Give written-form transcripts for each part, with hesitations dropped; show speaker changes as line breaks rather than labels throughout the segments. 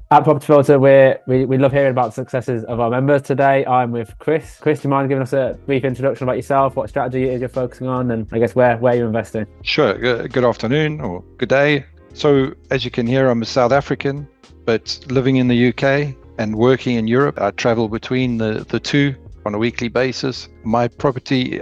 At Property Filter, we love hearing about the successes of our members. Today, I'm with Chris. Chris, do you mind giving us a brief introduction about yourself, what strategy it is you're focusing on, and I guess where you're investing?
Sure. Good afternoon or good day. So, as you can hear, I'm a South African, but living in the UK and working in Europe. I travel between the two on a weekly basis. My property,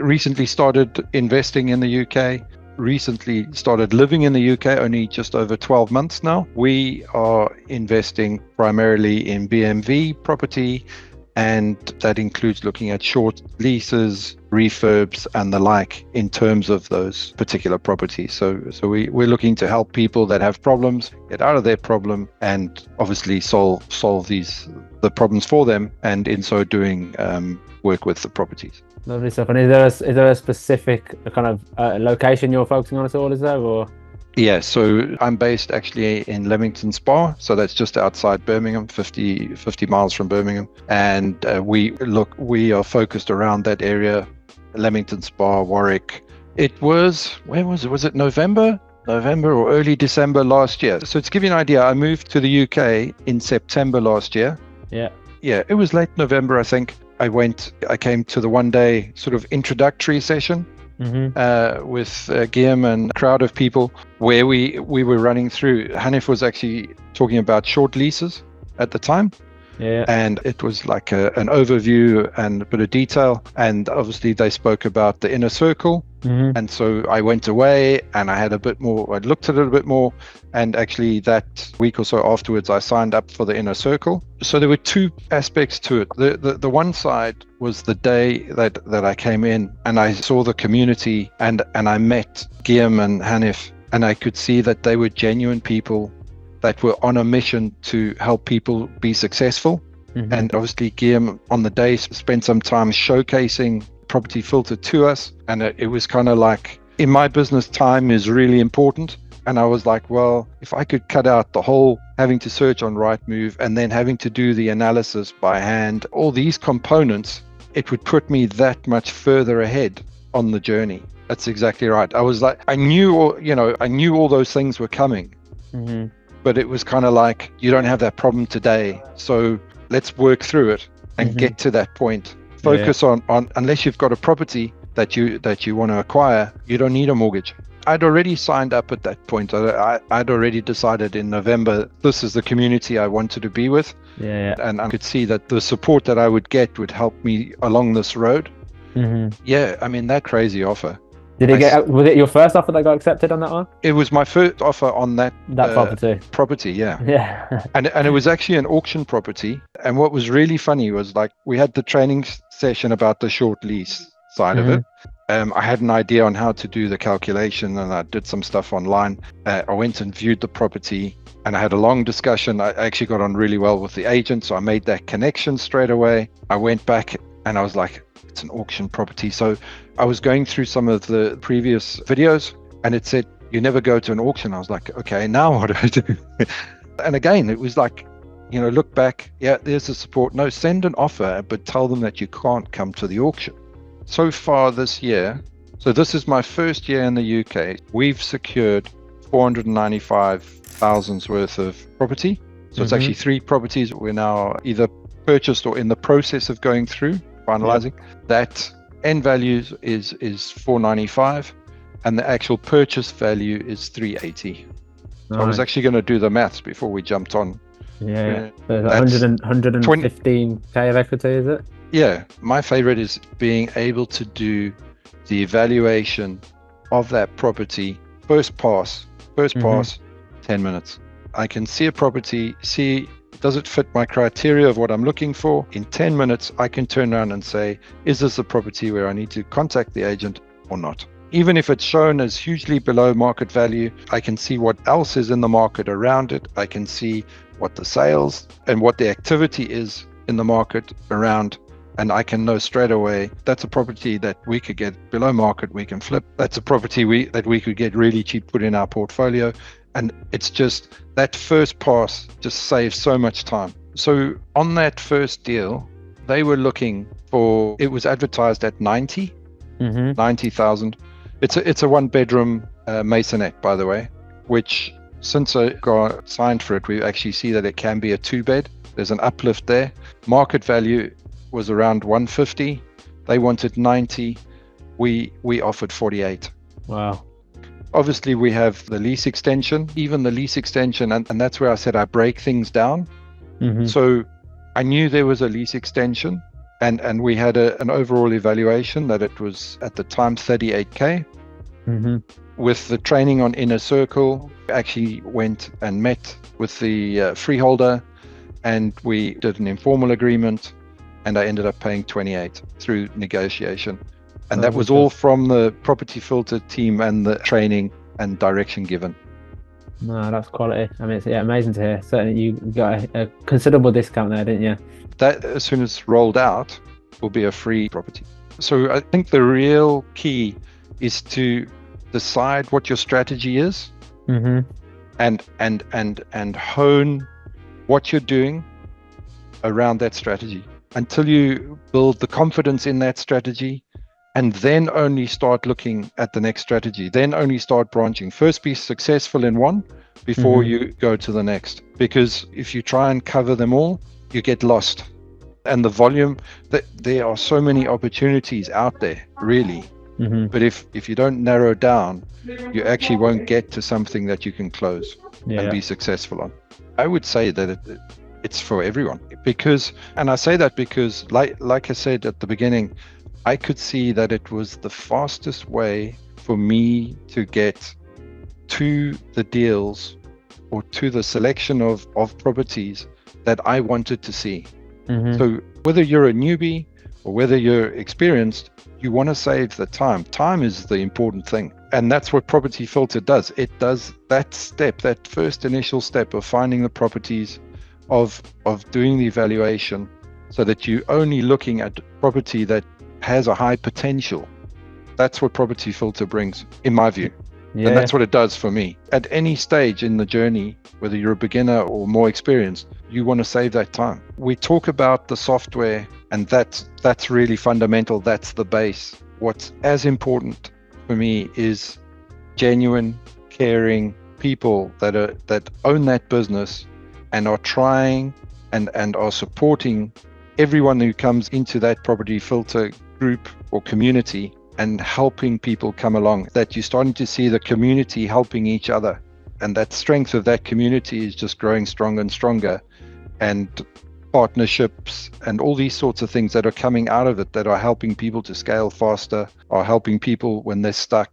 recently started investing in the UK. Recently started living in the UK, only just over 12 months now. We are investing primarily in BMV property, and that includes looking at short leases, refurbs, and the like in terms of those particular properties. So we're looking to help people that have problems get out of their problem, and obviously solve the problems for them, and in so doing work with the properties.
Lovely stuff. And is there a specific kind of location you're focusing on at all? Is there, or?
Yeah, so I'm based actually in Leamington Spa, so that's just outside Birmingham, 50 miles from Birmingham, and we are focused around that area, Leamington Spa, Warwick. Where was it? Was it November or early December last year? So to give you an idea, I moved to the UK in September last year.
Yeah,
it was late November, I think. I came to the one-day sort of introductory session with Guillaume and a crowd of people where we were running through. Hanif was actually talking about short leases at the time.
Yeah.
And it was like an overview and a bit of detail. And obviously they spoke about the inner circle. And so I went away and I looked at it a bit more. And actually that week or so afterwards, I signed up for the inner circle. So there were two aspects to it. The one side was the day that I came in and I saw the community and I met Guillaume and Hanif, and I could see that they were genuine people that were on a mission to help people be successful. And obviously Guillaume on the day spent some time showcasing Property Filter to us, and it was kind of like, in my business, time is really important. And I was like, well, if I could cut out the whole having to search on Rightmove and then having to do the analysis by hand, all these components, it would put me that much further ahead on the journey. That's exactly right. I was like, I knew all those things were coming. But it was kind of like, you don't have that problem today, so let's work through it and get to that point. Focus on unless you've got a property that you want to acquire, you don't need a mortgage. I'd already signed up at that point. I'd already decided in November, this is the community I wanted to be with. And I could see that the support that I would get would help me along this road. Yeah, I mean, that crazy offer.
Was it your first offer that got accepted on that one?
It was my first offer on that property, yeah.
Yeah.
And it was actually an auction property. And what was really funny was, like, we had the training session about the short lease side of it. I had an idea on how to do the calculation, and I did some stuff online. I went and viewed the property, and I had a long discussion. I actually got on really well with the agent, so I made that connection straight away. I went back and I was like, it's an auction property. So I was going through some of the previous videos and it said, you never go to an auction. I was like, okay, now what do I do? And again, it was like, look back. Yeah, there's the support. No, send an offer, but tell them that you can't come to the auction. So far this year, so this is my first year in the UK, we've secured 495,000 worth of property. So it's actually 3 properties we're now either purchased or in the process of going through, finalizing. That end value is 495 and the actual purchase value is 380. So I was actually going to do the maths before we jumped on.
So 115k of equity, is it?
Yeah, my favorite is being able to do the evaluation of that property first pass, 10 minutes. I can see a property, does it fit my criteria of what I'm looking for? In 10 minutes, I can turn around and say, is this a property where I need to contact the agent or not? Even if it's shown as hugely below market value, I can see what else is in the market around it. I can see what the sales and what the activity is in the market around. And I can know straight away, that's a property that we could get below market, we can flip. That's a property that we could get really cheap, put in our portfolio. And it's just that first pass just saves so much time. So on that first deal, they were looking for, it was advertised at 90,000. It's a 1-bedroom masonette, by the way, which since I got signed for it, we actually see that it can be a 2-bed. There's an uplift there. Market value was around 150. They wanted 90. We offered 48.
Wow.
Obviously, we have the lease extension, even the lease extension, and that's where I said I break things down. So I knew there was a lease extension, and we had an overall evaluation that it was at the time 38K. With the training on Inner Circle, actually went and met with the freeholder, and we did an informal agreement, and I ended up paying 28 through negotiation. And that was all from the Property Filter team and the training and direction given.
No, that's quality. I mean, it's amazing to hear. Certainly you got a considerable discount there, didn't you?
That, as soon as rolled out, will be a free property. So I think the real key is to decide what your strategy is, and hone what you're doing around that strategy until you build the confidence in that strategy, and then only start looking at the next strategy, then only start branching. First be successful in one before you go to the next, because if you try and cover them all, you get lost. And the volume, there are so many opportunities out there, really. But if you don't narrow down, you actually won't get to something that you can close and be successful on. I would say that it's for everyone, because, and I say that because like I said at the beginning, I could see that it was the fastest way for me to get to the deals or to the selection of properties that I wanted to see. So whether you're a newbie or whether you're experienced, you want to save the time. Time is the important thing. And that's what Property Filter does. It does that step, that first initial step of finding the properties, of doing the evaluation, so that you're only looking at property that has a high potential. That's what Property Filter brings, in my view. And that's what it does for me. At any stage in the journey, whether you're a beginner or more experienced, you want to save that time. We talk about the software, and that's really fundamental. That's the base. What's as important for me is genuine, caring people that own that business and are trying and are supporting everyone who comes into that Property Filter group or community, and helping people come along, that you're starting to see the community helping each other. And that strength of that community is just growing stronger and stronger. And partnerships and all these sorts of things that are coming out of it, that are helping people to scale faster, are helping people when they're stuck,